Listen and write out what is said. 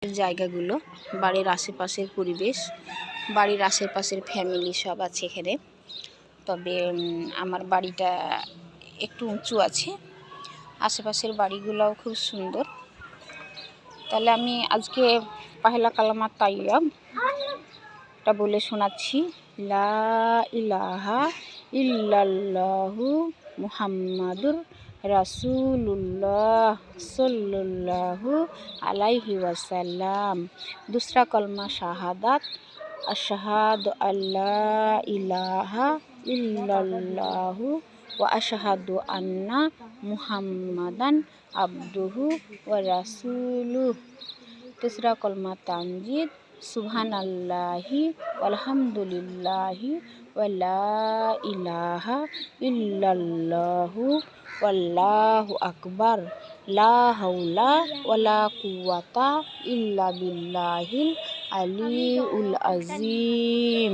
জায়গাগুলো, বাড়ির আশেপাশের পরিবেশ, বাড়ির আশেপাশের ফ্যামিলি সব আছে এখানে। তবে আমার বাড়িটা একটু উঁচু আছে, আশেপাশের বাড়িগুলোও খুব সুন্দর। তাহলে আমি আজকে পহেলা কালামা তাইয়্যিবটা বলে শোনাচ্ছি। লা ইলাহা ইল্লাল্লাহু মুহাম্মাদুর রাসূলুল্লাহ সাল্লাল্লাহু আলাইহি ওয়াসাল্লাম। दूसरा कलमा शहादत अशहादु अल्ला इलाहा इल्लल्लाहु व अशहादु अन्ना मुहम्मदन अब्दुहु व रसूलुहु। तीसरा कलमा तंजीद सुबहानल्लाहि वल्हम्दुलिल्लाहि वला इलाहा इल्लल्लाहु वल्लाहु अकबर ला हौला वला कुव्वता इल्ला बिल्लाहिल अलीउल अज़ीम।